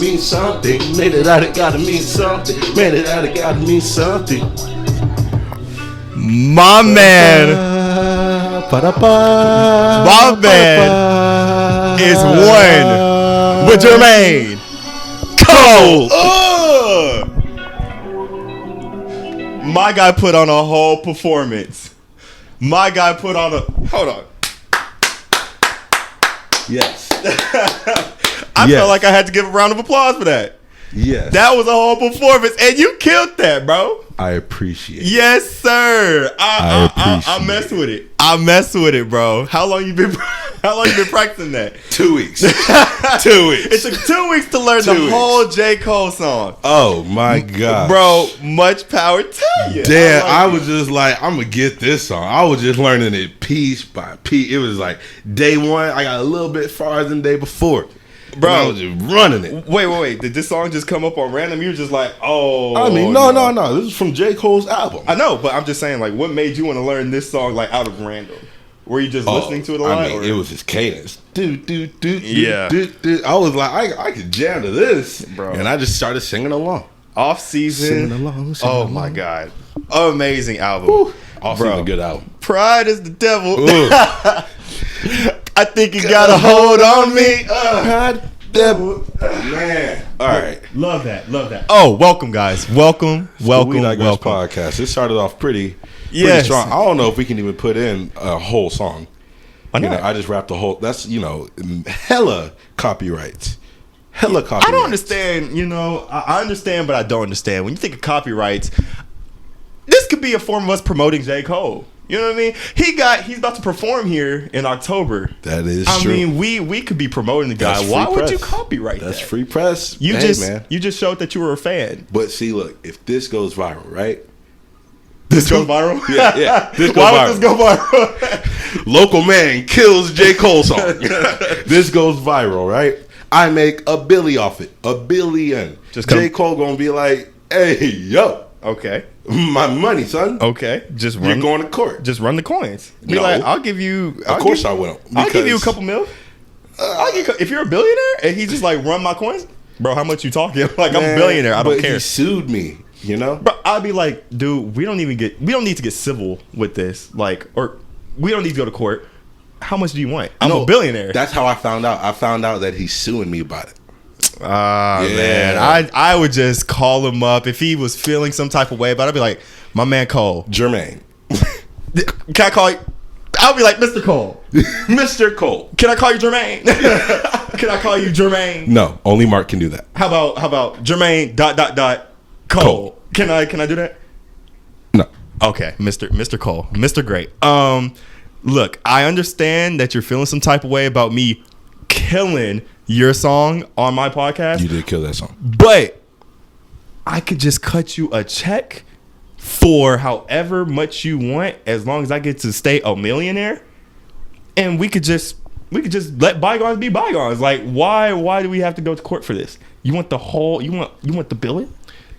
Mean something. Made it out. It gotta mean something. Made it out. It gotta mean something. My man. My man is one with Jermaine Cole. My guy put on a whole performance. My guy put on a... Hold on. Yes. I felt like I had to give a round of applause for that. Yes. That was a whole performance, and you killed that, bro. I appreciate it. Yes, sir. I mess with it. I mess with it, bro. How long you been practicing that? 2 weeks. 2 weeks. It took 2 weeks to learn the whole J. Cole song. Oh my god, bro! Much power to you. Damn, I was just like, I'm gonna get this song. I was just learning it piece by piece. It was like day one. I got a little bit farther than the day before. Bro, I was just running it. Wait. Did this song just come up on random? You were just like, oh. I mean, no. This is from J. Cole's album. I know, but I'm just saying, like, what made you want to learn this song, like, out of random? Were you just listening to it a lot? I mean, it was his cadence. Yeah. I was like, I could jam to this. Bro. And I just started singing along. Off season. Singing along. My God. Amazing album. Off season, good album. Pride is the devil. I think you got a hold on me. Pride, devil. Man. All right. Love that. Oh, welcome, guys. Welcome. We Digress podcast. It started off pretty strong. I don't know if we can even put in a whole song. I just rapped the whole. That's hella copyrights. I don't understand. I understand, but I don't understand. When you think of copyrights, this could be a form of us promoting J. Cole. You know what I mean? He's about to perform here in October. That is true. I mean, we could be promoting the guy. Why would you copyright that? That's free press. You just showed that you were a fan. But see, look, if this goes viral, right? This goes viral? Yeah. Why would this go viral? Local man kills J. Cole song. This goes viral, right? I make $1 billion off it. $1 billion. J. Cole gonna be like, hey, yo. Okay. My money, son. Okay. You're going to court. Just run the coins. Be no. like, I'll give you. Of course I will. I'll give you a couple mil. If you're a billionaire and he just like run my coins, bro, how much you talking? Like, I'm a billionaire. I don't care. He sued me, But I'd be like, dude, we don't need to get civil with this. Like, or we don't need to go to court. How much do you want? I'm a billionaire. That's how I found out. I found out that he's suing me about it. Man, I would just call him up if he was feeling some type of way, but I'd be like, my man Cole. Jermaine. Can I call you? I'll be like, Mr. Cole. Mr. Cole. Can I call you Jermaine? Can I call you Jermaine? No, only Mark can do that. How about Jermaine ... Cole? Can I do that? No. Okay, Mr. Cole. Mr. Great. Look, I understand that you're feeling some type of way about me killing your song on my podcast. You did kill that song. But I could just cut you a check for however much you want, as long as I get to stay a millionaire. And we could just let bygones be bygones. Like, why do we have to go to court for this? You want the whole you want the billion?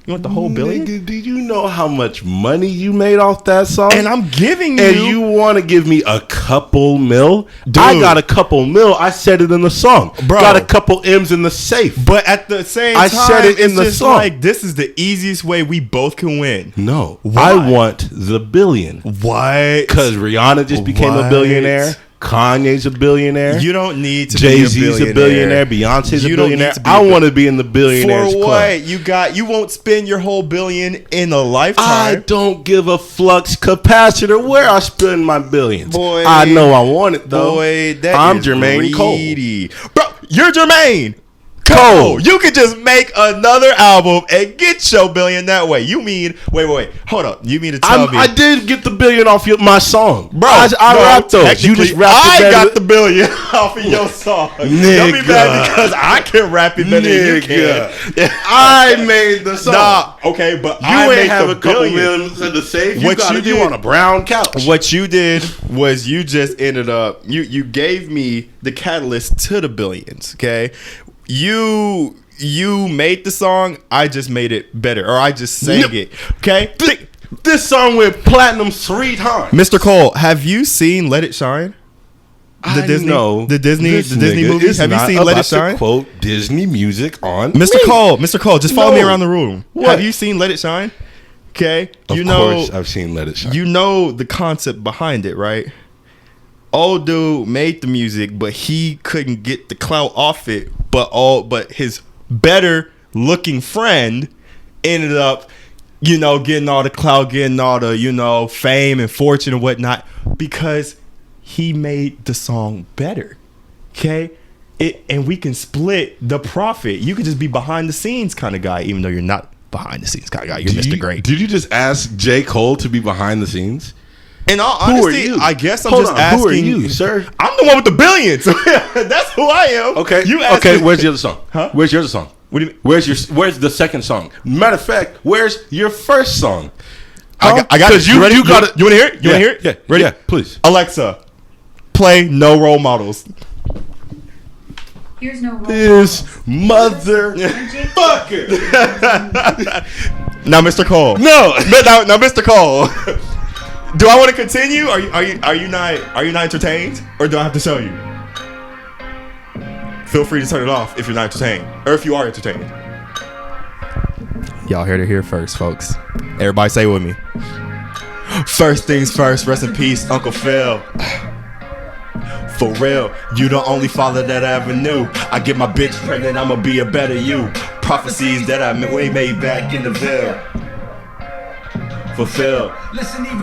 You want the whole billion? Nigga, do you know how much money you made off that song? And I'm giving you. And you want to give me a couple mil? Dude. I got a couple mil. I said it in the song. Bro. Got a couple M's in the safe. But at the same time, I said it in the song. Like, this is the easiest way we both can win. No. Why? I want the billion. What? Because Rihanna just became a billionaire. Kanye's a billionaire. You don't need to Jay-Z's be a billionaire. a billionaire. Beyonce's a billionaire. I want to be in the billionaires club. For what? club. You won't spend your whole billion in a lifetime. I don't give a flux capacitor where I spend my billions. Boy, I know I want it though. Boy, I'm Jermaine greedy. Cole. Bro, you're Jermaine Cole. You could just make another album and get your billion that way. You mean wait, hold up. You mean to tell me I did get the billion off my song, bro? I rapped those. You just rapped it better. I got the billion off of your song. Don't be mad because I can rap it better than you can. I made the song. Nah, okay, but you I ain't have a couple millions in the safe. What you did on a brown couch. What you did was you just ended up you gave me the catalyst to the billions. Okay. You made the song. I just made it better, or I just sang it. Okay, this song went platinum 3 times. Mr. Cole, have you seen "Let It Shine"? The Disney movie. Have you seen Let It Shine? Quote Disney music on Mr. Cole, just follow me around the room. What? Have you seen Let It Shine? Okay, of course I've seen Let It Shine. You know the concept behind it, right? Old dude made the music, but he couldn't get the clout off it. But his better looking friend ended up, getting all the clout, getting all the, fame and fortune and whatnot because he made the song better. Okay? And we can split the profit. You could just be behind the scenes kind of guy, even though you're not behind the scenes kind of guy. You're Mr. Great. Did you just ask J. Cole to be behind the scenes? In all honesty, I guess I'm just asking. Who are you, sir? I'm the one with the billions. That's who I am. Okay. Where's the other song? Huh? Where's your other song? What do you mean? Where's the second song? Matter of fact, where's your first song? Huh? I got it. You got it. You want to hear it? You want to hear it? Yeah. Ready? Yeah, please. Alexa, play No Role Models. Here's no role this motherfucker. Now, Mr. Cole. No, Mr. Cole. Do I want to continue? Are you not entertained, or do I have to show you? Feel free to turn it off if you're not entertained, or if you are entertained. Y'all heard it here first, folks. Everybody say it with me. First things first. Rest in peace, Uncle Phil. For real, you the only father that I ever knew. I get my bitch pregnant, I'ma be a better you. Prophecies that I made back in the veil. Fulfill.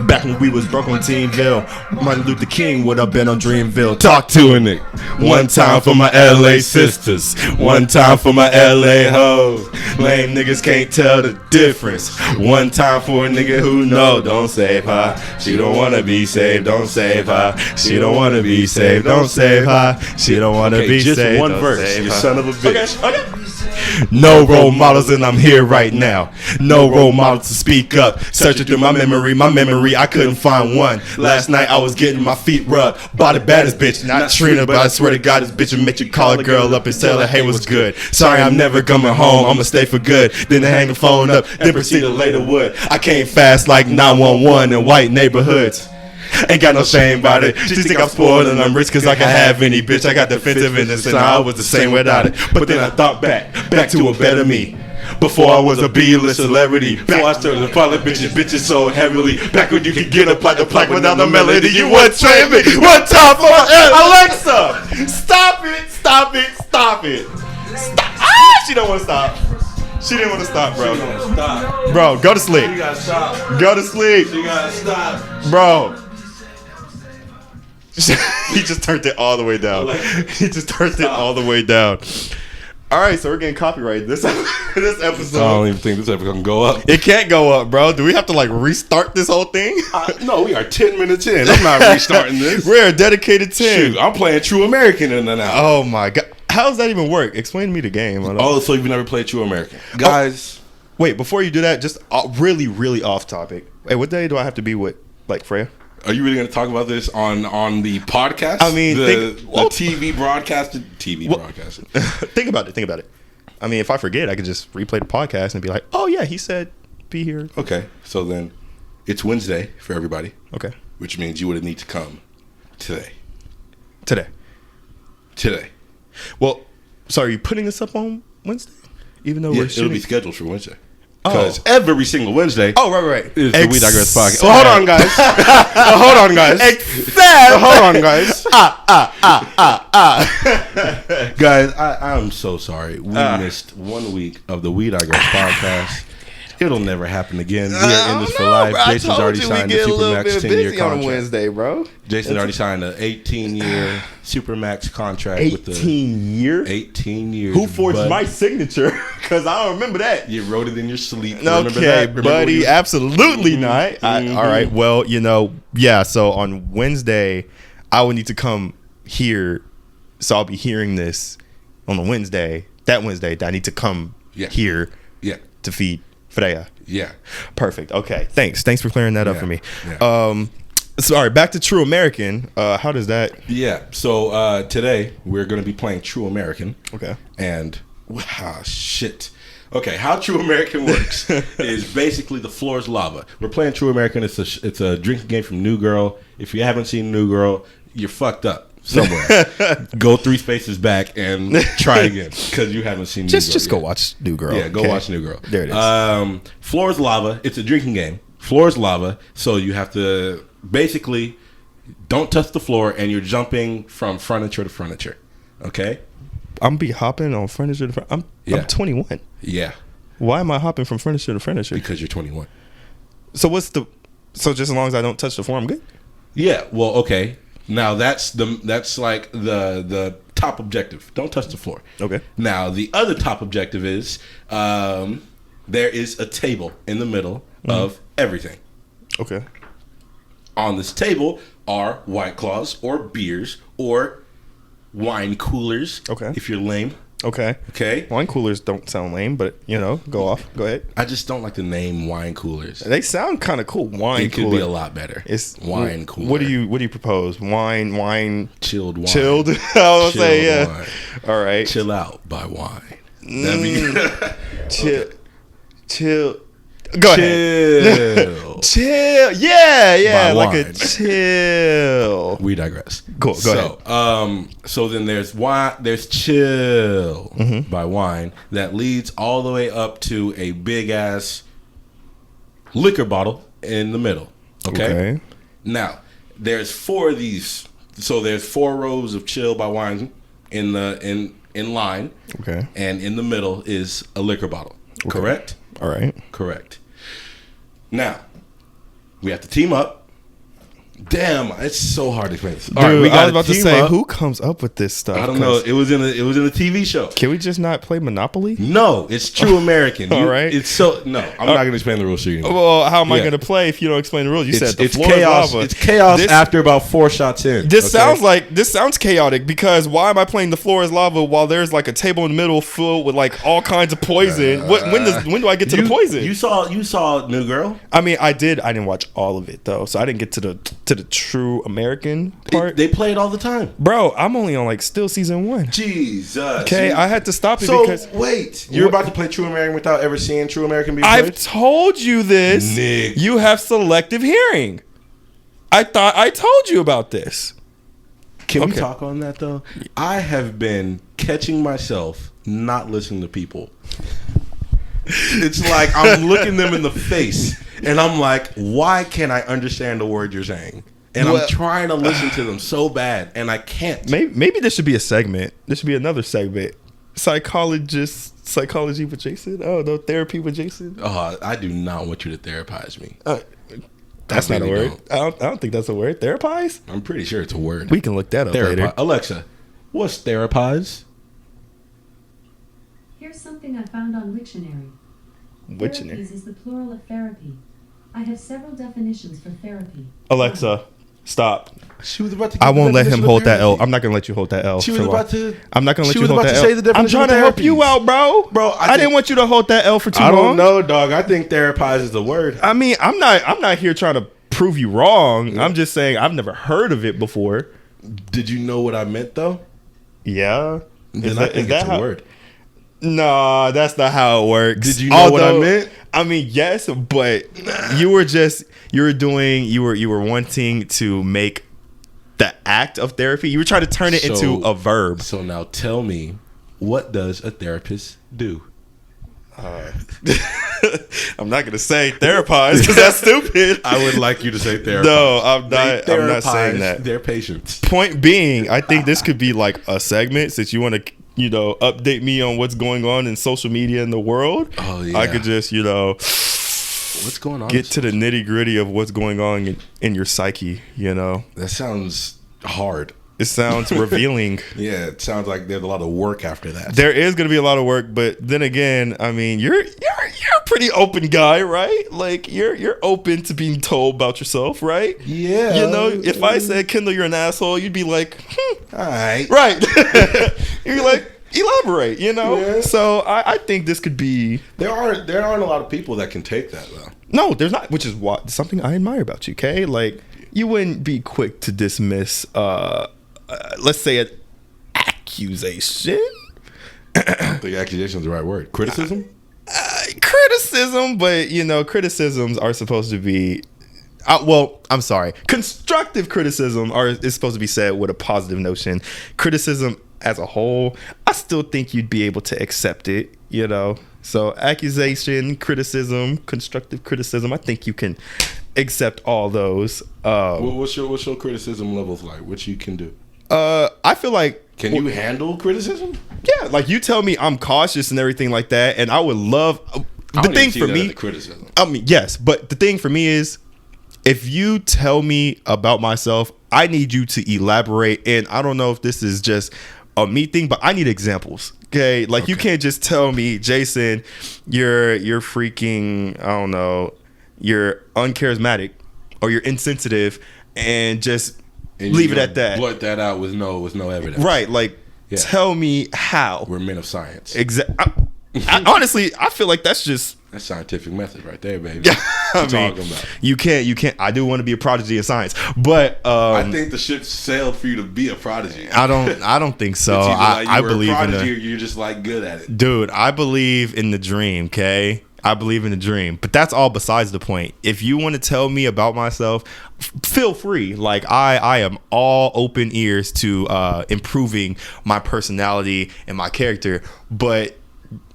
Back when we was broke on Teamville, Martin Luther King would have been on Dreamville. Talk to a nigga. One time for my LA sisters, one time for my LA hoes. Lame niggas can't tell the difference. One time for a nigga who know. Don't save her. She don't wanna be saved. Don't save her. She don't wanna be saved. Don't save her. She don't wanna be just saved. One don't verse. You son of a bitch. Okay. No role models, and I'm here right now. No role models to speak up. Searching through my memory, I couldn't find one. Last night I was getting my feet rubbed by the baddest bitch, not Trina, but I swear to God this bitch will make you call a girl up and tell her, hey, what's good? Sorry, I'm never coming home, I'ma stay for good. Then I hang the phone up, then proceed to lay the wood. I came fast like 911 in white neighborhoods. Ain't got no shame about it. She think I'm spoiled and I'm rich cause I can have any bitch. I got defensiveness and I was the same without it. But then I thought back to a better me. Before I was a B-list celebrity. Before I started to follow bitches so heavily. Back when you could get up like the plaque without the melody. You wouldn't train me. One time for my Alexa! Stop it! Stop! Ah! She don't want to stop. She didn't want to stop, bro. Stop. Bro, go to sleep. She gotta stop. Go to sleep. She gotta stop. Bro. He just turned it all the way down. All right, so we're getting copyrighted this episode. I don't even think this episode can go up. It can't go up, bro. Do we have to restart this whole thing? No, we are 10 minutes in. I'm not restarting this. We're a dedicated 10. Shoot, I'm playing True American in and out. Oh my God. How does that even work? Explain to me the game. Oh, so you've never played True American. Guys. Wait, before you do that, just really, really off topic. Hey, what day do I have to be with, Freya? Are you really going to talk about this on the podcast? I mean, the TV broadcasted. Think about it. I mean, if I forget, I could just replay the podcast and be like, oh, yeah, he said be here. Okay, so then it's Wednesday for everybody. Okay. Which means you would need to come today. Well, so are you putting this up on Wednesday? Even though it'll be scheduled for Wednesday. Because every single Wednesday. Oh, right. Is the We Digress podcast. Well, hold on, guys. Guys, I'm so sorry. We missed 1 week of the We Digress podcast. It'll never happen again. We are in this for life. Jason's already signed a Supermax 10-year contract. On Wednesday, bro. Jason's already signed an 18-year Supermax contract. 18 years? 18 years. Who forged my signature? Because I don't remember that. You wrote it in your sleep. Okay, buddy. Absolutely not. All right. Well, so on Wednesday, I would need to come here. So I'll be hearing this on the Wednesday. That Wednesday, I need to come here to feed Freya. Yeah. Perfect. Okay. Thanks for clearing that up for me. Yeah. Sorry, back to True American. How does that? Yeah. So today we're going to be playing True American. Okay. And shit. Okay, how True American works is basically the floor is lava. We're playing True American. It's a drinking game from New Girl. If you haven't seen New Girl, you're fucked up. somewhere. Go 3 spaces back and try again because you haven't seen New Girl. Just go watch New Girl. Yeah, go watch New Girl. There it is. Floor is lava. It's a drinking game. Floor is lava, so you have to basically don't touch the floor, and you're jumping from furniture to furniture. Okay. I'm be hopping on furniture to furniture. I'm 21. Yeah. Why am I hopping from furniture to furniture? Because you're 21. So just as long as I don't touch the floor, I'm good? Yeah. Well, okay. Now that's like the top objective. Don't touch the floor. Okay. Now the other top objective is there is a table in the middle of everything. Okay. On this table are White Claws or beers or wine coolers. Okay. If you're lame. Okay. Wine coolers don't sound lame, but go off. Go ahead. I just don't like the name wine coolers. They sound kind of cool. Wine cooler. It could be a lot better. It's wine cooler. What do you propose? Wine. Chilled wine. Chilled. I was say yeah. Wine. All right. Chill out by wine. That'd be good. Chill. Go ahead. Chill. Yeah. Like a chill. We digress. Cool. Go ahead. So then there's wine. There's chill by wine that leads all the way up to a big ass liquor bottle in the middle. Okay. Now there's 4 of these. So there's 4 rows of chill by wine in line. Okay. And in the middle is a liquor bottle. Okay. Correct? All right. Correct. Now, we have to team up. Damn, it's so hard to explain this. Dude, all right, I was about to say, who comes up with this stuff? I don't know. It was in a TV show. Can we just not play Monopoly? No, it's true American. All right. I'm not going to explain the rules to you anymore. Well, how am I going to play if you don't explain the rules? You said the floor chaos. is lava. It's chaos after about 4 shots in. This sounds chaotic because why am I playing the floor is lava while there's like a table in the middle filled with like all kinds of poison? When do I get to the poison? You saw New Girl? I mean, I did. I didn't watch all of it though, so I didn't get to the true American part. They play it all the time. Bro, I'm only on like still season 1. Jesus. Okay, I had to stop it because wait, you're about to play True American without ever seeing True American being played? I've told you this. Nick. You have selective hearing. I thought I told you about this. Can we talk on that though? I have been catching myself not listening to people. It's like I'm looking them in the face and I'm like, why can't I understand the word you're saying? And I'm trying to listen to them so bad, and I can't. Maybe this should be a segment. This should be another segment. Psychology with Jason? Oh, no, therapy with Jason? Oh, I do not want you to therapize me. That's not a word. I don't think that's a word. Therapize? I'm pretty sure it's a word. We can look that up later. Alexa, what's therapize? Here's something I found on Wiktionary. Therapies is the plural of therapy. I have several definitions for therapy. Alexa, stop. She was about to. I won't let him hold that L. I'm not gonna let you hold that L. She was about to. I'm not gonna let you hold that L. I'm trying to help you out, bro. I didn't want you to hold that L for too long. I don't know, dog. I think therapize is the word. I mean, I'm not here trying to prove you wrong. Yeah. I'm just saying I've never heard of it before. Did you know what I meant though? Yeah. Then I think it's a word. No, that's not how it works. Did you know what I meant? I mean, yes, but you were wanting to make the act of therapy. You were trying to turn it into a verb. So now tell me, what does a therapist do? I'm not gonna say therapize because that's stupid. I would like you to say therapize. No, I'm not saying that. Their patients. Point being, I think this could be like a segment since you want to, update me on what's going on in social media in the world. Oh yeah. I could just, what's going on? Get to the nitty gritty of what's going on in your psyche. That sounds hard. It sounds revealing. Yeah, it sounds like there's a lot of work after that. There is going to be a lot of work, but then again, I mean, you're a pretty open guy, right? Like you're open to being told about yourself, right? Yeah. If I said, Kendall, you're an asshole, you'd be like, all right. Right. You're like, elaborate, Yeah. So I think this could be. There aren't a lot of people that can take that though. No, there's not, which is something I admire about you, okay? Like you wouldn't be quick to dismiss let's say an accusation. I don't think accusation is the right word. Criticism? Criticism, but criticisms are supposed to be. Well, I'm sorry. Constructive criticism is supposed to be said with a positive notion. Criticism as a whole, I still think you'd be able to accept it, you know. So accusation, criticism, constructive criticism, I think you can accept all those. What's your criticism levels like? What you can do? I feel like can you handle criticism? Yeah, like you tell me I'm cautious and everything like that, and I would love the thing for me. Criticism. I mean, yes, but the thing for me is, if you tell me about myself, I need you to elaborate. And I don't know if this is just a me thing, but I need examples. Okay, like you can't just tell me, Jason, you're freaking, I don't know, you're uncharismatic or you're insensitive, and just leave it at that. Blurt that out with no evidence. Right, like tell me how. We're men of science. Exactly. Honestly, I feel like that's scientific method right there, baby. You can't. I do want to be a prodigy in science, but I think the ship sailed for you to be a prodigy. I don't think so. I believe in it. You're just like good at it, dude. I believe in the dream. Okay, I believe in the dream, but that's all besides the point. If you want to tell me about myself, feel free. Like I am all open ears to improving my personality and my character, but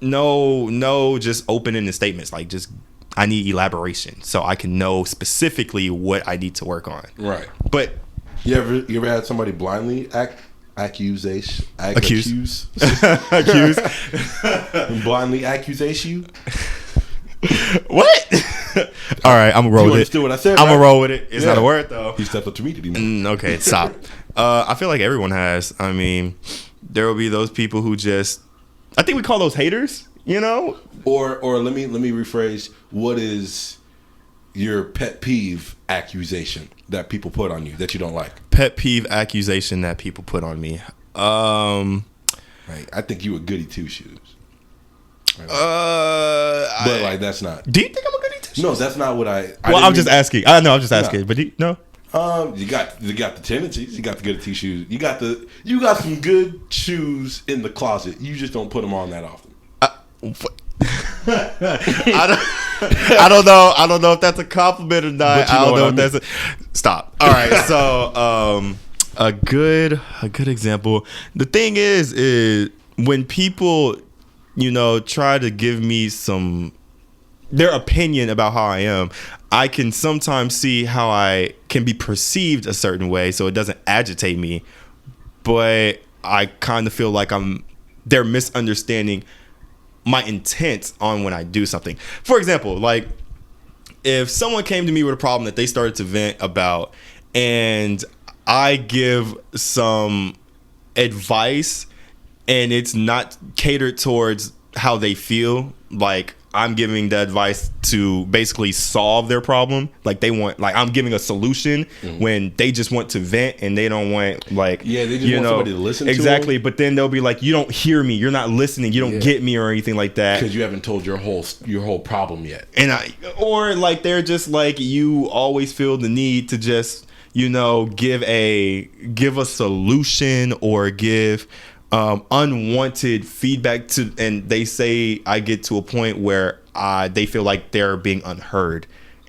no, just open-ended statements. Like, just I need elaboration so I can know specifically what I need to work on. Right. But you ever had somebody blindly accuse blindly accuse you? What? All right, I'm gonna roll with it. Understood what I said? I'm gonna roll with it. It's not a word though. He stepped up to me. Did he? Okay, stop. I feel like everyone has. I mean, there will be those people who just. I think we call those haters, you know? Or let me rephrase. What is your pet peeve accusation that people put on you that you don't like? Pet peeve accusation that people put on me. Right. I think you a goody two shoes. Right. But like that's not. Do you think I'm a goody two shoes? No, that's not what I. I'm just asking. I know, I'm just asking. But no. You got the tendencies. You got the good T shoes. You got some good shoes in the closet. You just don't put them on that often. I don't know. I don't know if that's a compliment or not. I don't know if that's stop. All right. So a good example. The thing is when people, try to give me their opinion about how I am, I can sometimes see how I can be perceived a certain way, so it doesn't agitate me. But I kind of feel like they're misunderstanding my intent on when I do something. For example, like if someone came to me with a problem that they started to vent about, and I give some advice and it's not catered towards how they feel, like I'm giving the advice to basically solve their problem. Like I'm giving a solution when they just want to vent and they don't want they just want somebody to listen to. Exactly. But then they'll be like, you don't hear me. You're not listening. You don't get me or anything like that. Because you haven't told your whole problem yet. Or like they're just like, you always feel the need to just, give a solution or give unwanted feedback and they say I get to a point where they feel like they're being unheard,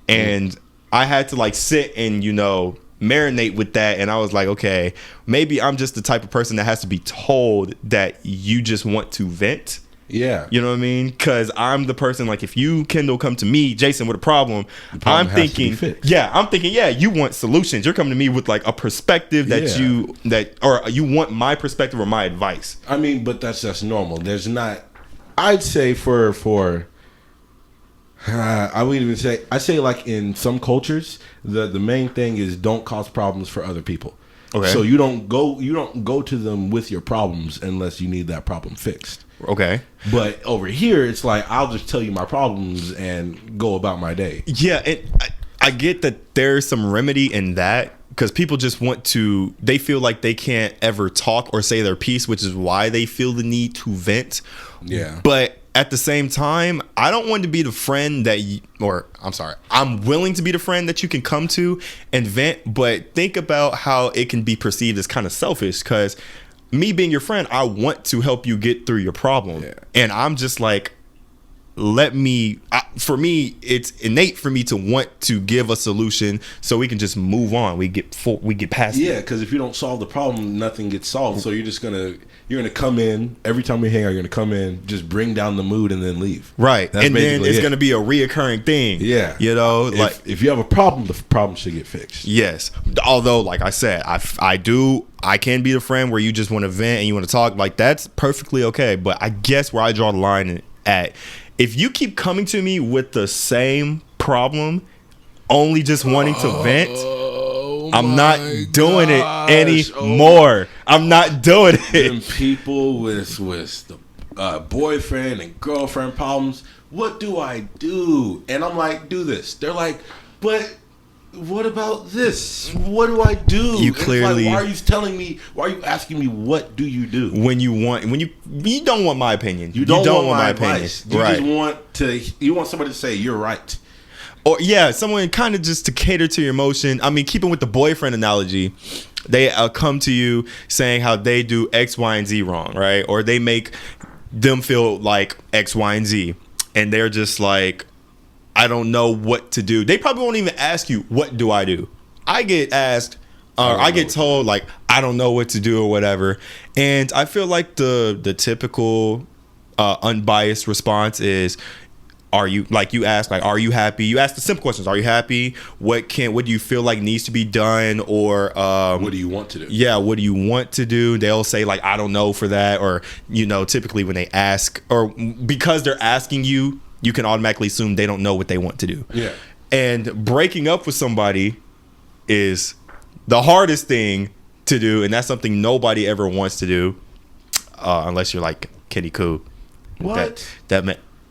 and I had to like sit and marinate with that, and I was like, okay, maybe I'm just the type of person that has to be told that you just want to vent. Yeah. You know what I mean? Because I'm the person, like, if you, Kendall, come to me, Jason, with a problem, I'm thinking, you want solutions. You're coming to me with like a perspective that you want my perspective or my advice. I mean, but that's normal. There's not, I'd say I would even say, I say like in some cultures, the main thing is don't cause problems for other people. Okay. So you don't go to them with your problems unless you need that problem fixed. Okay. But over here, it's like, I'll just tell you my problems and go about my day. Yeah, and I get that there's some remedy in that, because people just they feel like they can't ever talk or say their piece, which is why they feel the need to vent. Yeah. But at the same time, I don't want to be the friend I'm willing to be the friend that you can come to and vent, but think about how it can be perceived as kind of selfish, because me being your friend, I want to help you get through your problem. Yeah. And I'm just like, for me, it's innate for me to want to give a solution so we can just move on. We get past it. Yeah, because if you don't solve the problem, nothing gets solved. So you're gonna come in every time we hang out. You're gonna come in, just bring down the mood, and then leave. Right, that's and then it's gonna be a reoccurring thing. Yeah, if you have a problem, the problem should get fixed. Yes, although like I said, I can be the friend where you just want to vent and you want to talk. Like that's perfectly okay. But I guess where I draw the line at. If you keep coming to me with the same problem, only just wanting to vent, I'm not doing it anymore. I'm not doing it. And people with the boyfriend and girlfriend problems, what do I do? And I'm like, do this. They're like, but what about this? What do I do? You clearly. Like, why are you telling me? Why are you asking me? What do you do? When you don't want my opinion. You don't want my advice. Opinion. You want somebody to say you're right. Or yeah, someone kind of just to cater to your emotion. I mean, keeping with the boyfriend analogy, they come to you saying how they do X, Y, and Z wrong, right? Or they make them feel like X, Y, and Z, and they're just like, I don't know what to do. They probably won't even ask you, what do I do? I get asked, I get told, like, I don't know what to do or whatever. And I feel like the typical unbiased response is, are you, like you ask, like, are you happy? You ask the simple questions. Are you happy? What do you feel like needs to be done? Or what do you want to do? Yeah, what do you want to do? They'll say, like, I don't know for that. Or, typically when they ask, or because they're asking you, you can automatically assume they don't know what they want to do. Yeah. And breaking up with somebody is the hardest thing to do, and that's something nobody ever wants to do, unless you're like Kenny Koo. What?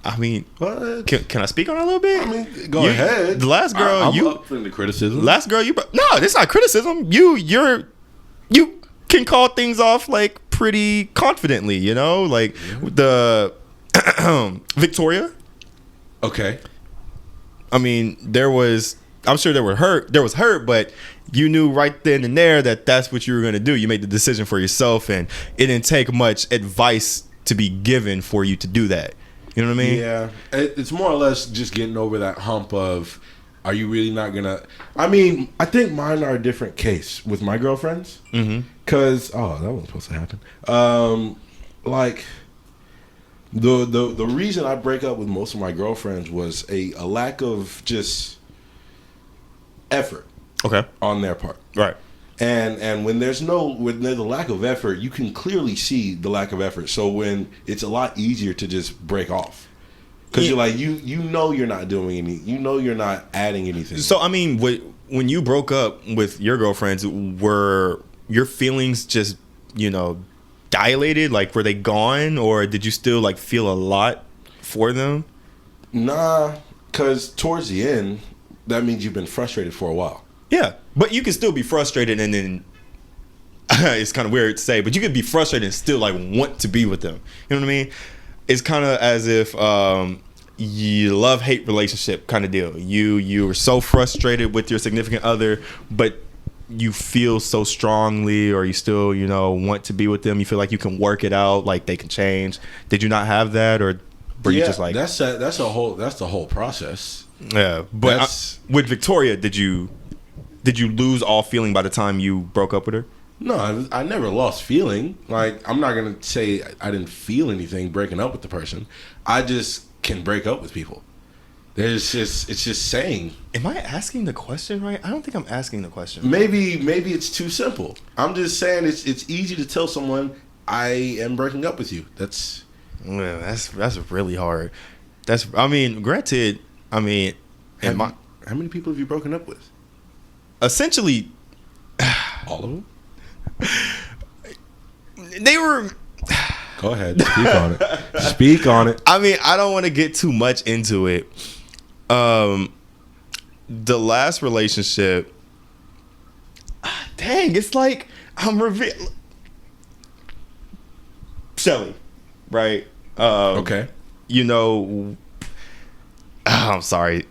I mean, what? Can I speak on it a little bit? I mean, go ahead. The last girl, I'm up for the criticism. Last girl, no, it's not criticism. You can call things off like pretty confidently, like the Victoria. Okay. I mean, I'm sure there was hurt, but you knew right then and there that that's what you were going to do. You made the decision for yourself, and it didn't take much advice to be given for you to do that. You know what I mean? Yeah. It's more or less just getting over that hump of, are you really not going to... I mean, I think mine are a different case with my girlfriends. Because, that wasn't supposed to happen. Like... The reason I break up with most of my girlfriends was a lack of just effort, on their part, right? And when there's a lack of effort, you can clearly see the lack of effort. So when it's a lot easier to just break off, because you're like you're not doing any, you're not adding anything. So I mean, when you broke up with your girlfriends, were your feelings just dilated? Like, were they gone, or did you still like feel a lot for them? Nah, because towards the end, that means you've been frustrated for a while. Yeah, but you can still be frustrated, and then it's kind of weird to say, but you could be frustrated and still like want to be with them. You know what I mean? It's kind of as if you love-hate relationship kind of deal. You were so frustrated with your significant other, but you feel so strongly, or you still want to be with them. You feel like you can work it out, like they can change. Did you not have that, or were you just like that's the whole process? Yeah, but with Victoria, did you lose all feeling by the time you broke up with her? No, I never lost feeling. Like, I'm not gonna say I didn't feel anything breaking up with the person. I just can break up with people. It's just saying. Am I asking the question right? I don't think I'm asking the question. Maybe it's too simple. I'm just saying it's easy to tell someone I am breaking up with you. That's really hard. Granted. How many people have you broken up with? Essentially, all of them. They were. Go ahead, speak on it. Speak on it. I mean, I don't want to get too much into it. The last relationship, dang, it's like I'm revealing. Shelly, right? Okay. I'm sorry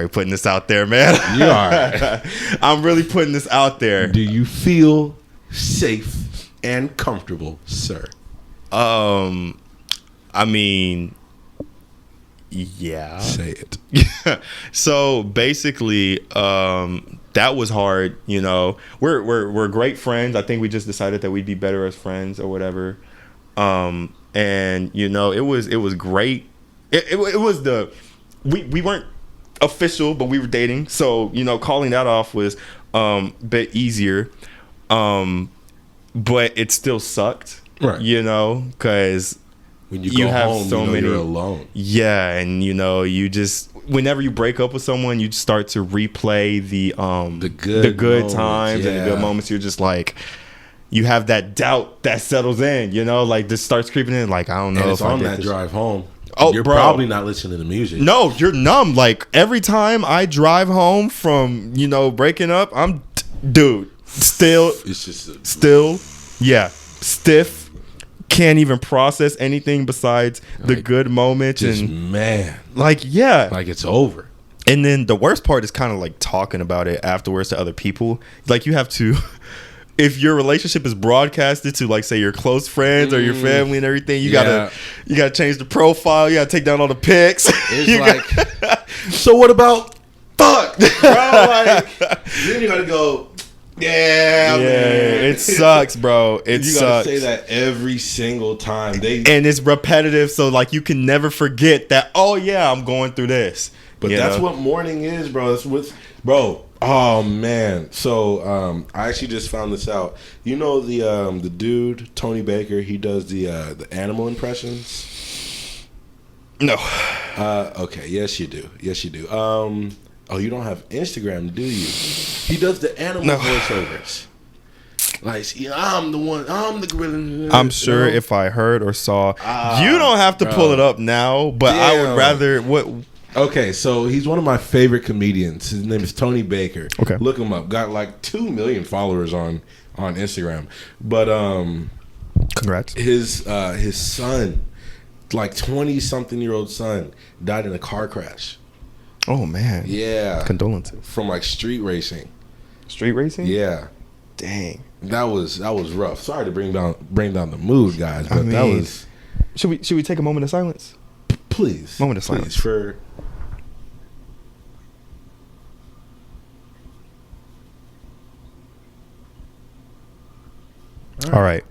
putting this out there, man. You are. I'm really putting this out there. Do you feel safe and comfortable, sir? I mean, Yeah. Say it. So basically, that was hard. You know, we're great friends. I think we just decided that we'd be better as friends or whatever. And you know, it was great. It was we weren't official, but we were dating. So you know, calling that off was a bit easier. But it still sucked. Right. You know, because when you go have home, so many, you're alone. Yeah, and you know, you just whenever you break up with someone, you start to replay the good moments, times and the good moments. You're just like, you have that doubt that settles in. You know, like this starts creeping in. Like I don't know. And it's if on I that drive home. Oh, you're bro. probably not listening to music. No, you're numb. Like every time I drive home from breaking up, I'm still. It's just stiff. Can't even process anything besides the good moments and like it's over. And then the worst part is kind of like talking about it afterwards to other people. Like you have to, if your relationship is broadcasted to like say your close friends or your family and everything, you gotta change the profile. You gotta take down all the pics. So what about fuck, bro? Like then you gotta go. Yeah, man. It sucks, bro. You gotta say that every single time. And it's repetitive, so like you can never forget that. Oh yeah, I'm going through this. But that's what mourning is, bro. It's bro. Oh man. So I actually just found this out. You know the dude Tony Baker. He does the animal impressions. No. Okay. Yes, you do. Yes, you do. Oh, you don't have Instagram, do you? He does the animal voiceovers. Like, I'm the one. I'm the gorilla. I'm sure if I heard or saw, you don't have to pull it up now. But I would rather what. Okay, so he's one of my favorite comedians. His name is Tony Baker. Okay, look him up. Got like 2 million followers on Instagram. But congrats. His son, like 20-something-year-old son, died in a car crash. Oh man. Yeah. Condolences. From like street racing. Street racing? Yeah. Dang. That was rough. Sorry to bring down the mood, guys, but that was. Should we take a moment of silence? Please. Moment of silence for. All right.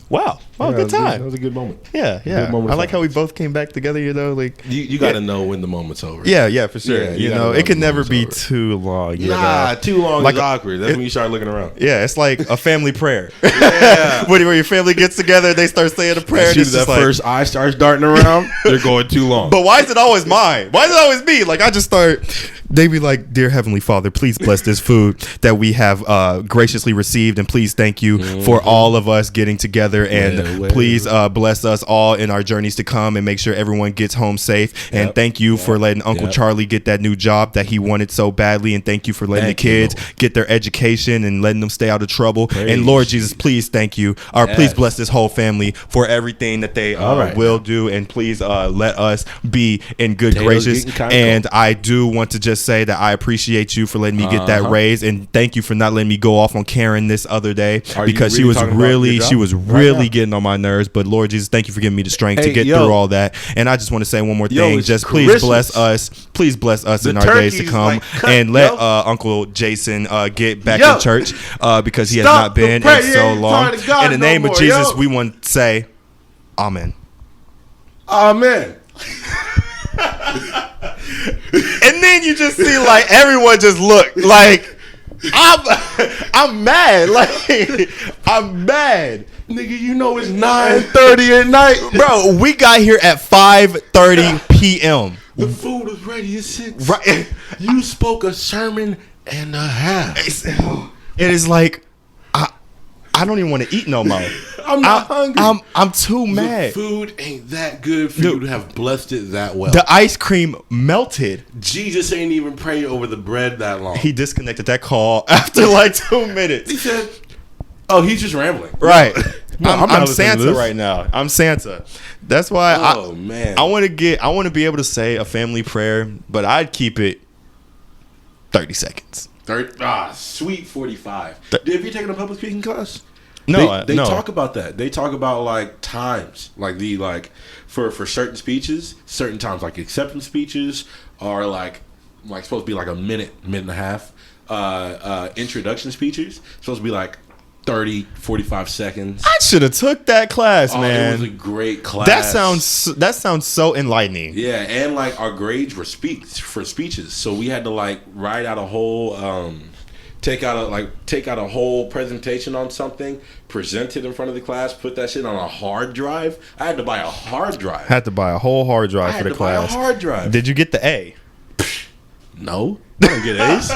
Wow. Oh, good time. That was a good moment. Yeah. I like how we both came back together, like you got to know when the moment's over. Yeah, for sure. Yeah, you know it can never be too long. Too long is awkward. That's when you start looking around. Yeah, it's like a family prayer. Yeah. Where your family gets together, they start saying a prayer. As soon as that first eye starts darting around, they're going too long. But why is it always mine? Why is it always me? Like I just start. They be like, "Dear Heavenly Father, please bless this food that we have graciously received, and please thank you for all of us getting together, and please bless us all in our journeys to come, and make sure everyone gets home safe. And thank you for letting Uncle Charlie get that new job that he wanted so badly, and thank you for letting the kids get their education and letting them stay out of trouble. And Lord Jesus, please thank you, or please bless this whole family for everything that they will do, and please let us be in good graces. And I do want to just say that I appreciate you for letting me get that raise, and thank you for not letting me go off on Karen this other day, because she was really getting on my nerves. But Lord Jesus, thank you for giving me the strength to get through all that. And I just want to say one more thing. Just please bless us in our days to come, and let Uncle Jason get back in church, because he has not been in so long. In the name of Jesus, we want to say amen. Amen. And then you just see like everyone just look like I'm mad. Like I'm mad. Nigga, you know it's 9:30 at night. Bro, we got here at 5:30 p.m. The food was ready at 6. Right. You spoke a sermon and a half. It is like I don't even want to eat no more. I'm not hungry. I'm too mad. The food ain't that good for you to have blessed it that well. The ice cream melted. Jesus ain't even praying over the bread that long. He disconnected that call after like 2 minutes. He said, "Oh, he's just rambling." Right. I'm Santa right now. I'm Santa. That's why I want to be able to say a family prayer, but I'd keep it 30 seconds. Sweet 45. Have you taken a public speaking class? No, they talk about that. They talk about like times, like for certain speeches, certain times, like acceptance speeches are like supposed to be like a minute and a half. Introduction speeches supposed to be like 30, 45 seconds. I should have took that class, man. It was a great class. That sounds so enlightening. Yeah, and like our grades were speeches, so we had to like write out a whole, take out a whole presentation on something, present it in front of the class, put that shit on a hard drive. I had to buy a hard drive. Had to buy a whole hard drive for the class. Buy a hard drive. Did you get the A? No. I don't get A's.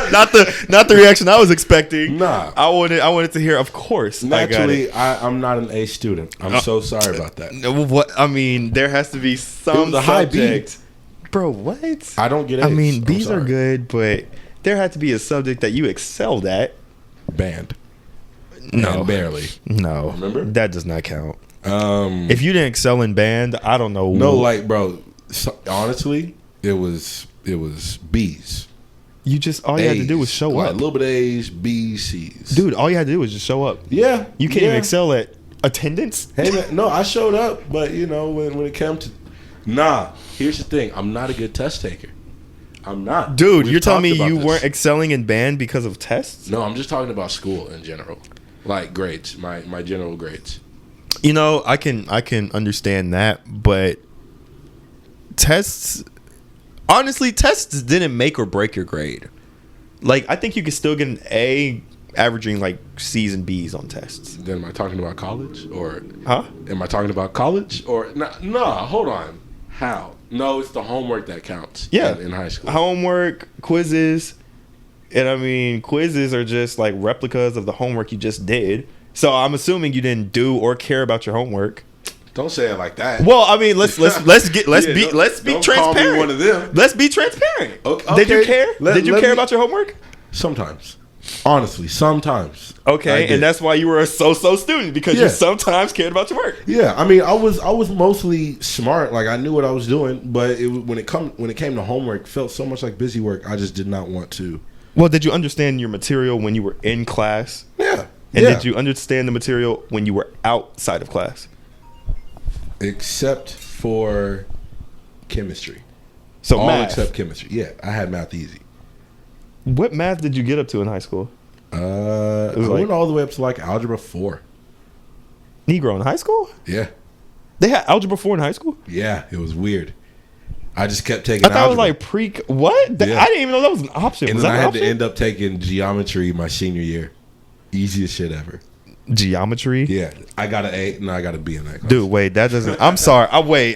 not the reaction I was expecting. Nah. I wanted to hear, of course. Naturally, I'm not an A student. I'm so sorry about that. What I mean, there has to be some subject. Bro, what? I don't get A's. I mean, B's are good, but there had to be a subject that you excelled at. Band. No. And barely. No. Remember? That does not count. If you didn't excel in band, I don't know. No, like, bro, honestly, it was B's. You just all you had to do was show up. A little bit of A's, B's, C's. Dude, all you had to do was just show up. Yeah. You can't even excel at attendance. Hey man, no, I showed up, but you know when it came to, here's the thing, I'm not a good test taker. I'm not. Dude, you're telling me you weren't excelling in band because of tests? No, I'm just talking about school in general, like grades, my general grades. You know, I can understand that, but tests. Honestly, tests didn't make or break your grade. Like, I think you could still get an A averaging like C's and B's on tests. Then am I talking about college or? Huh? Am I talking about college or? No, hold on. How? No, it's the homework that counts. Yeah, in high school. Homework, quizzes, and I mean quizzes are just like replicas of the homework you just did. So I'm assuming you didn't do or care about your homework. Don't say it like that. Well, I mean, let's be transparent. Call me one of them. Let's be transparent. Okay. Did you care? Did you care about your homework? Sometimes, honestly, sometimes. Okay, and that's why you were a so-so student because you sometimes cared about your work. Yeah, I mean, I was mostly smart. Like I knew what I was doing, but when it came to homework, it felt so much like busy work. I just did not want to. Well, did you understand your material when you were in class? Yeah. And did you understand the material when you were outside of class? Except for chemistry. So all math. except chemistry. Yeah, I had math easy. What math did you get up to in high school? I went all the way up to like algebra 4. Negro in high school? Yeah. They had algebra 4 in high school? Yeah, it was weird. I just kept taking algebra. I thought it was like what? Yeah. I didn't even know that was an option. And was then that I had option? to end up taking geometry my senior year. Easiest shit ever. Geometry? Yeah. I got an A. No, I got a B in that class. Dude, wait, that doesn't. I'm sorry.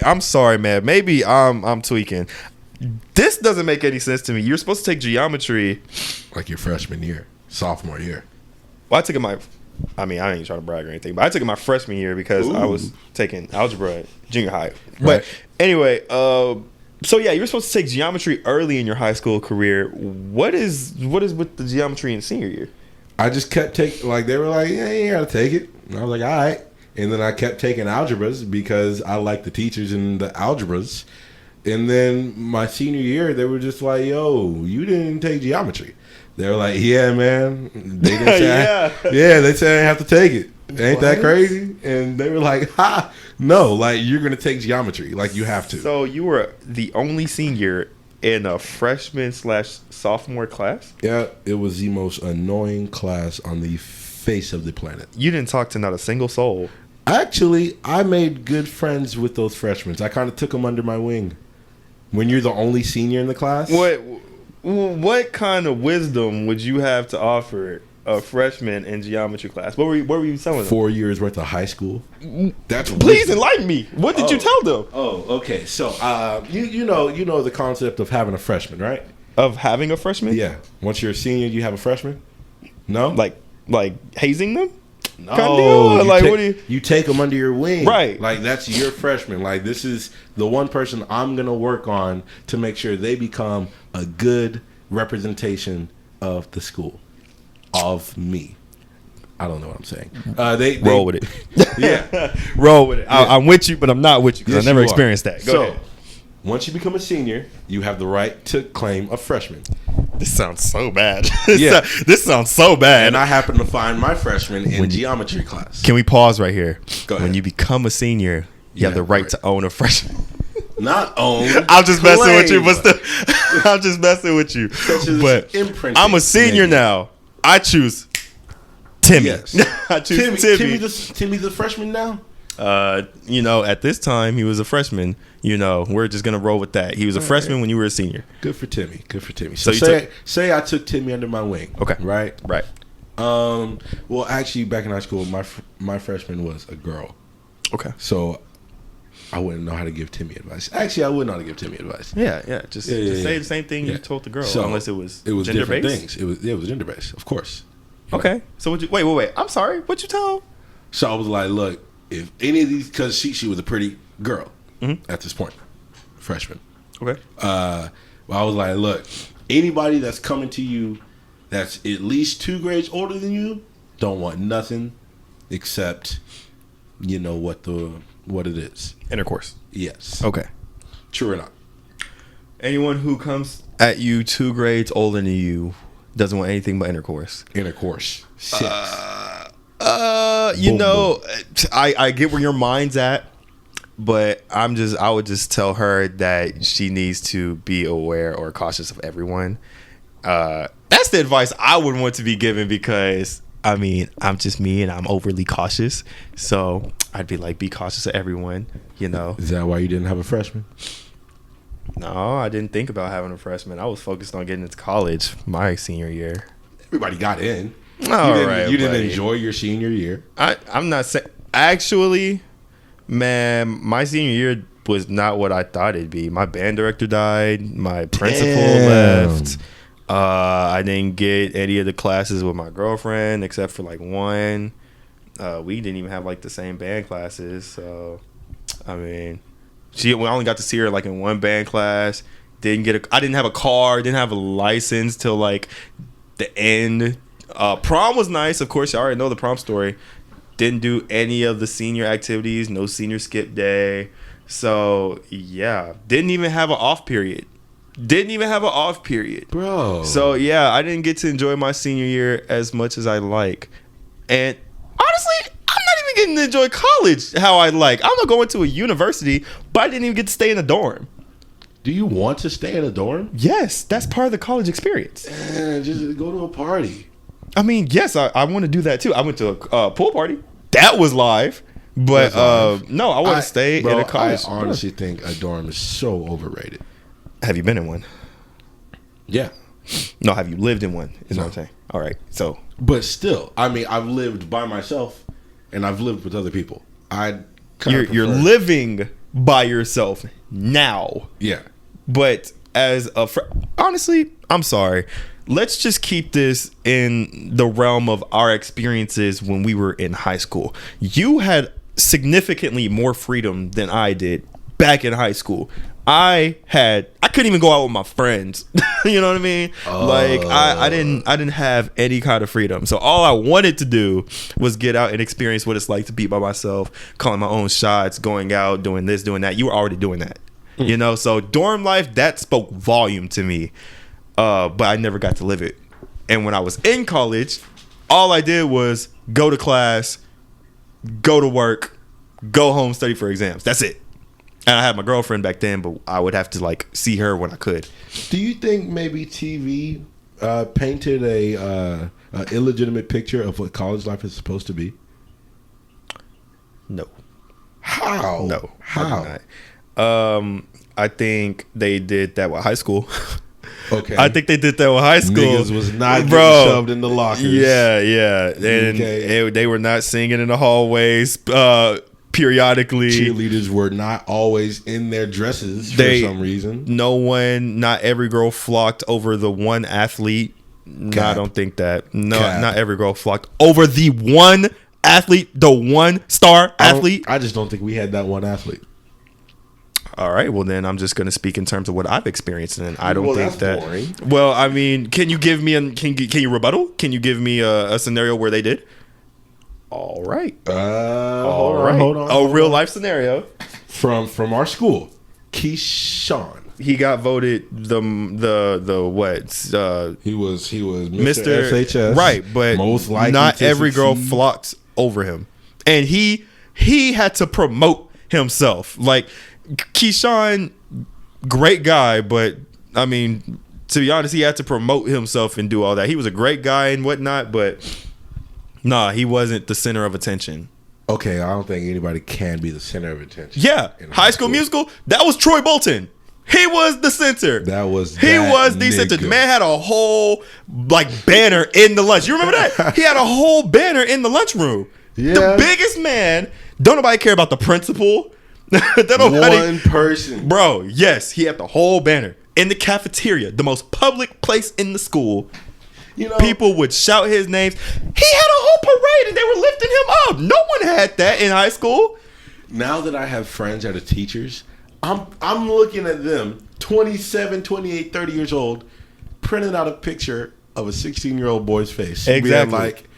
I'm sorry, man. Maybe I'm tweaking. This doesn't make any sense to me. You're supposed to take geometry like your freshman year, sophomore year. Well, I took it I ain't trying to brag or anything, but I took it my freshman year because I was taking algebra at junior high. But Right. anyway, so yeah, you were supposed to take geometry early in your high school career. What is with the geometry in senior year? I just kept taking, like, they were like, yeah, you gotta take it. And I was like, all right. And then I kept taking algebras because I liked the teachers in the algebras. And then my senior year, they were just like, yo, you didn't take geometry. They were like, yeah, man. They didn't say they said I didn't have to take it. Ain't that crazy? And they were like, ha, no, like, you're going to take geometry. Like, you have to. So you were the only senior in a freshman/sophomore class? Yeah, it was the most annoying class on the face of the planet. You didn't talk to not a single soul. Actually, I made good friends with those freshmen. I kind of took them under my wing. When you're the only senior in the class? What kind of wisdom would you have to offer a freshman in geometry class? What were you telling them? 4 years worth of high school. That's Please enlighten me. What did you tell them? Oh, okay. So, you know the concept of having a freshman, right? Of having a freshman? Yeah. Once you're a senior, you have a freshman? No? Like hazing them? No. Kind of deal? Like, what do you take them under your wing. Right. Like, that's your freshman. Like, this is the one person I'm going to work on to make sure they become a good representation of the school. Of me. I don't know what I'm saying. They roll with it. Yeah. Roll with it. Yeah. I'm with you, but I'm not with you because Yes, I never you are. experienced that. Go ahead. Once you become a senior, you have the right to claim a freshman. This sounds so bad. This sounds so bad. And I happened to find my freshman in geometry class. Can we pause right here? Go ahead. When you become a senior, you have the right to own a freshman. Not own. I'm just messing with you, but still, I'm just messing with you. But I'm a senior now. I choose Timmy. Yes. I choose Timmy. Timmy's a freshman now? At this time he was a freshman. We're just gonna roll with that. He was a freshman when you were a senior. Good for Timmy. So say I took Timmy under my wing. Okay. Right. Well, actually, back in high school, my freshman was a girl. Okay. So I wouldn't know how to give Timmy advice. Actually, I wouldn't know how to give Timmy advice. Yeah. Just say the same thing you told the girl, unless it was gender different based. things. It was gender based, of course. Okay. So wait. I'm sorry. What'd you tell? So I was like, look, if any of these, because she was a pretty girl at this point, freshman. Okay. I was like, look, anybody that's coming to you that's at least 2 grades older than you, don't want nothing except, what it is. Intercourse. Yes. Okay. True or not? Anyone who comes at you 2 grades older than you doesn't want anything but intercourse. Intercourse. Sex. I get where your mind's at, but I would just tell her that she needs to be aware or cautious of everyone. That's the advice I would want to be given, because I'm just me and I'm overly cautious. So I'd be like, be cautious of everyone, Is that why you didn't have a freshman? No, I didn't think about having a freshman. I was focused on getting into college my senior year. Everybody got in. You didn't enjoy your senior year. I'm not saying. Actually, man, my senior year was not what I thought it'd be. My band director died. My principal left. I didn't get any of the classes with my girlfriend except for like one. We didn't even have like the same band classes. So, we only got to see her like in one band class. I didn't have a car. Didn't have a license till like the end. Prom was nice. Of course, you already know the prom story. Didn't do any of the senior activities. No senior skip day. So, yeah. Didn't even have an off period. Bro. So, yeah, I didn't get to enjoy my senior year as much as I like. And honestly, I'm not even getting to enjoy college how I like. I'm not going to a university, but I didn't even get to stay in a dorm. Do you want to stay in a dorm? Yes, that's part of the college experience. Just go to a party. Yes, I want to do that too. I went to a pool party. That was live. But no, I want to stay in a college. I honestly think a dorm is so overrated. Have you been in one? Yeah. No, have you lived in one? Is what I'm saying. All right. So, but still, I've lived by myself and I've lived with other people. You're living by yourself now. Yeah. But as honestly, I'm sorry. Let's just keep this in the realm of our experiences when we were in high school. You had significantly more freedom than I did back in high school. I couldn't even go out with my friends. You know what I mean? Like I didn't have any kind of freedom. So all I wanted to do was get out and experience what it's like to be by myself, calling my own shots, going out, doing this, doing that. You were already doing that. So dorm life, that spoke volume to me. But I never got to live it. And when I was in college, all I did was go to class, go to work, go home, study for exams. That's it. And I had my girlfriend back then, but I would have to like see her when I could. Do you think maybe TV painted a illegitimate picture of what college life is supposed to be? No. How? No. How? I think they did that with high school. Okay. I think they did that with high school. Niggas was not getting shoved in the lockers. Yeah. And they were not singing in the hallways periodically. Cheerleaders were not always in their dresses for some reason. Not every girl flocked over the one athlete. No, I don't think that. No, not every girl flocked over the one athlete, the one star athlete. I just don't think we had that one athlete. All right, well then I'm just going to speak in terms of what I've experienced, and I don't think that's that. Boring. Well, I mean, can you give me can you rebuttal? Can you give me a scenario where they did? All right. Hold on. Real life scenario from our school. Keyshawn. he got voted the what? He was Mr. SHS, right? But most likely not to every girl succeed. flocked over him, and he had to promote himself. Like Keyshawn, great guy, but I mean, to be honest, he had to promote himself and do all that. He was a great guy and whatnot, but nah, he wasn't the center of attention. Okay, I don't think anybody can be the center of attention. Yeah, High School Musical. That was Troy Bolton. He was the center. He was the center. The man had a whole banner in the lunch. You remember that? He had a whole banner in the lunchroom. Yeah. The biggest man. Don't nobody care about the principal. One person. Bro, yes, he had the whole banner in the cafeteria, the most public place in the school. You know, people would shout his names. He had a whole parade and they were lifting him up. No one had that in high school. Now that I have friends that are teachers, I'm looking at them, 27, 28, 30 years old, printing out a picture of a 16-year-old boy's face. Exactly. Being like,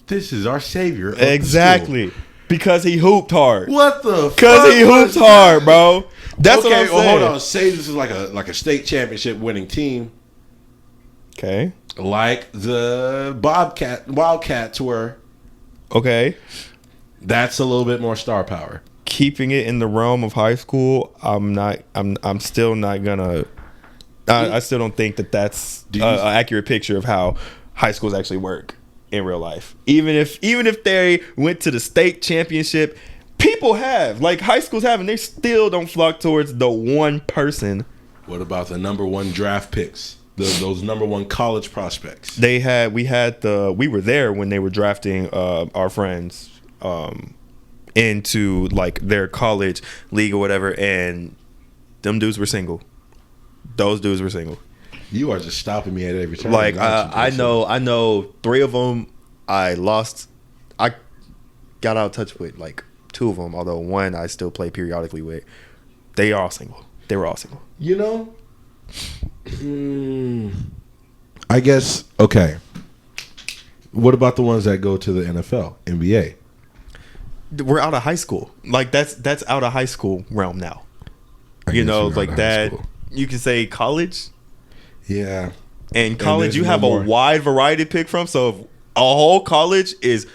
this is our savior. Exactly. Because he hooped hard. What the fuck? Because he hooped hard, bro. That's what I'm saying. Well, hold on. Say this is like a state championship winning team. Okay. Like the Wildcats were. Okay. That's a little bit more star power. Keeping it in the realm of high school, I'm still not gonna. I still don't think that's an accurate picture of how high schools actually work in real life. Even if they went to the state championship, people have high schools have, and they still don't flock towards the one person. What about the number one draft picks? Those number one college prospects. We were there when they were drafting our friends into their college league or whatever, and them dudes were single. Those dudes were single. You are just stopping me at every turn. I know 3 of them I lost. I got out of touch with 2 of them, although one I still play periodically with. They are all single. They were all single. You know, I guess, okay. What about the ones that go to the NFL, NBA? We're out of high school. That's out of high school realm now. You know, that. You can say college. Yeah. And college, you have a wide variety to pick from. So if a whole college is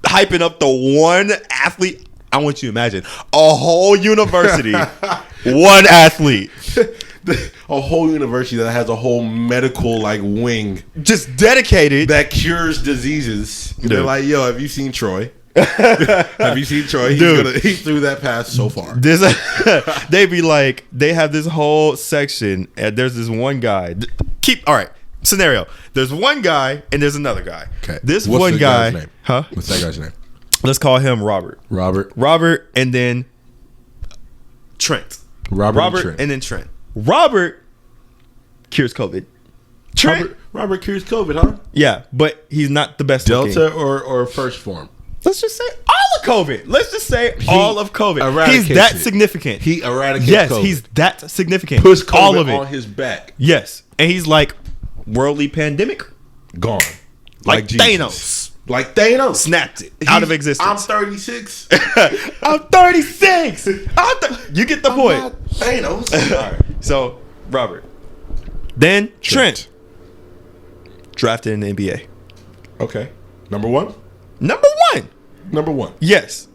hyping up the one athlete, I want you to imagine a whole university, one athlete. A whole university that has a whole medical wing just dedicated that cures diseases. Dude. They're like, yo, have you seen Troy? Have you seen Troy? He threw that pass so far. They be like, they have this whole section, and there's this one guy. All right, scenario. There's one guy and there's another guy. Okay. This What's one the guy, guy's name? huh? What's that guy's name? Let's call him Robert, and then Trent. Robert and then Trent. Robert cures COVID. Trent. Robert cures COVID, huh? Yeah, but he's not the best Delta looking. or first form. Let's just say all of COVID. Let's just say all of COVID. He's eradicates that it. significant. He eradicates Yes, COVID. he's that significant. Puts COVID all of it on his back. Yes, and he's like worldly pandemic. Gone. Like Jesus. Thanos. Like Thanos. Snapped it out of existence. I'm 36. I'm 36. You get the point. Not Thanos. All right. So, Robert. Then Trent. Drafted in the NBA. Okay. Number one? Number one. Yes.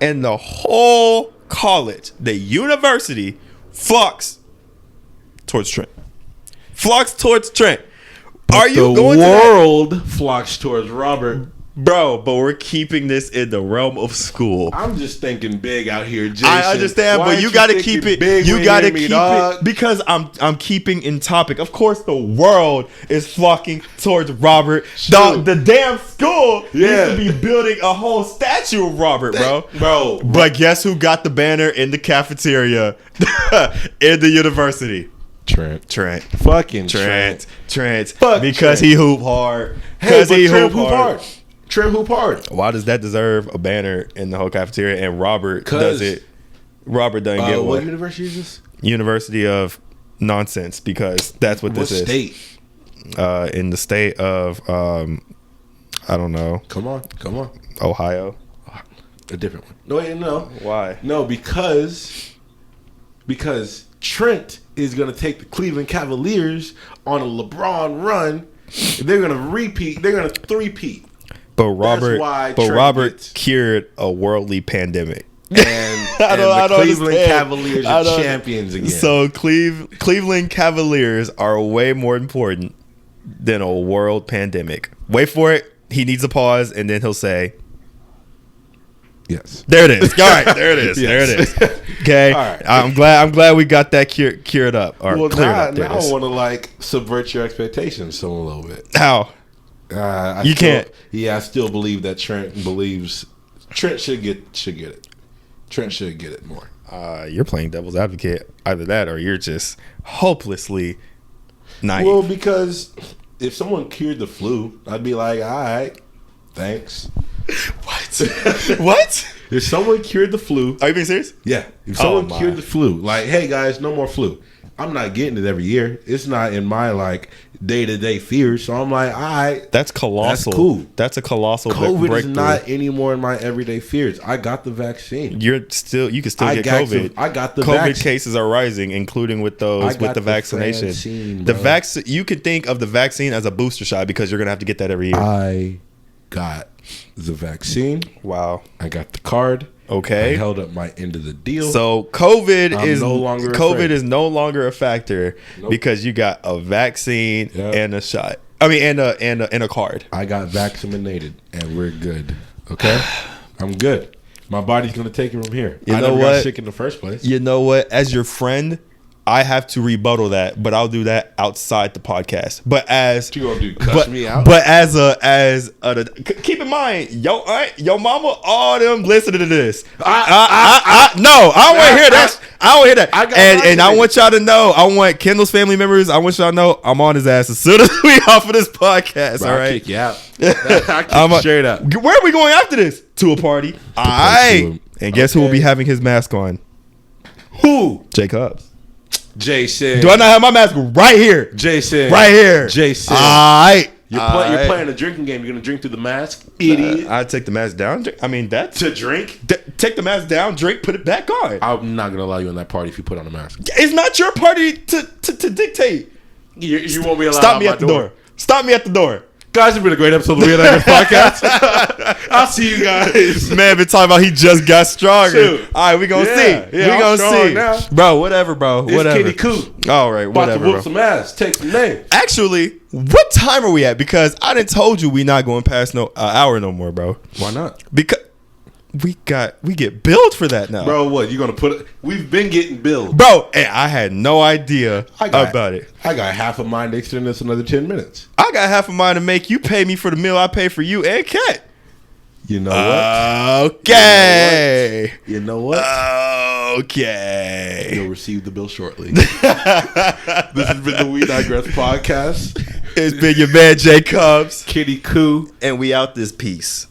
And the whole college, the university, flocks towards Trent. Are you going to the world flocks towards Robert? Bro, but we're keeping this in the realm of school. I'm just thinking big out here, Jason. I understand, but you got to keep it. You got to keep it because I'm keeping in topic. Of course, the world is flocking towards Robert. The damn school needs to be building a whole statue of Robert, bro. But guess who got the banner in the cafeteria in the university? Trent. Fucking Trent. Because he hoop hard. Hey, but Trent hoop hard. Why does that deserve a banner in the whole cafeteria? And Robert does it. Robert doesn't get one. What university is this? University of Nonsense, because that's what this is. What state? In the state of I don't know. Come on. Ohio. A different one. No, wait, no. Why? No, because Trent is going to take the Cleveland Cavaliers on a LeBron run. They're going to repeat. They're going to three-peat. But Robert cured a worldly pandemic. And the Cleveland Cavaliers are champions again. So Cleveland Cavaliers are way more important than a world pandemic. Wait for it. He needs a pause, and then he'll say, yes. There it is. All right, there it is. Yes. There it is. Okay. All right. I'm glad we got that cured up. Or well, cleared now, up. now I want to like subvert your expectations a little bit. How? You can't. Yeah, I still believe that Trent should get it. Trent should get it more. You're playing devil's advocate. Either that, or you're just hopelessly naive. Well, because if someone cured the flu, I'd be like, all right, thanks. What? What? If someone cured the flu, are you being serious? Yeah. If someone cured the flu, like, hey guys, no more flu. I'm not getting it every year. It's not in my like day-to-day fears. So I'm like, all right. That's colossal. That's cool. That's a colossal COVID breakthrough. is not anymore in my everyday fears. I got the vaccine. You can still get COVID. I got the COVID vaccine. cases are rising, including with those with the vaccination. The vaccine, you could think of the vaccine as a booster shot because you're gonna have to get that every year. I got the vaccine. Wow. I got the card. Okay. I held up my end of the deal. So COVID is no longer a factor because you got a vaccine and a shot. I mean, and a card. I got vaccinated and we're good. Okay, I'm good. My body's gonna take it from here. I never got sick in the first place. You know what? As your friend, I have to rebuttal that, but I'll do that outside the podcast. But as what you gonna do? Cuss me out? But keep in mind, your aunt, your mama, all them listening to this. No, I don't want to hear that. I don't hear that. And I want y'all to know. I want Kendall's family members. I want y'all to know I'm on his ass as soon as we off of this podcast. Bro, all right, I'll kick you out. I'll kick you straight up. Where are we going after this? To a party. All right. And guess who will be having his mask on? Who? Jacobs. Jason. Do I not have my mask right here? Jason. Right here. Jason. All right. You're playing a drinking game. You're going to drink through the mask? Idiot. I'd take the mask down. I mean, that's... To drink? Take the mask down, drink, put it back on. I'm not going to allow you in that party if you put on a mask. It's not your party to dictate. You won't be allowed Stop me at the door. Stop me at the door. Guys, it's been a great episode of the Weird Digress podcast. I'll see you guys. Man, been talking about he just got stronger. Shoot. All right, we gonna see. Yeah, we gonna see. now. Bro, whatever, bro. It's whatever. Kitty Coo. All right, whatever, about to whoop some ass. Take some names. Actually, what time are we at? Because I done told you we not going past no hour no more, bro. Why not? Because we get billed for that now. Bro, what? You gonna put it? We've been getting billed. Bro, and I had no idea about it. I got half of mine to extend this another 10 minutes. I got half of mine to make you pay me for the meal I pay for you and Kat. You know what? Okay. You know what? Okay. You'll receive the bill shortly. This has been the We Digress podcast. It's been your man Jacobs, Kitty Coo, and we out this piece.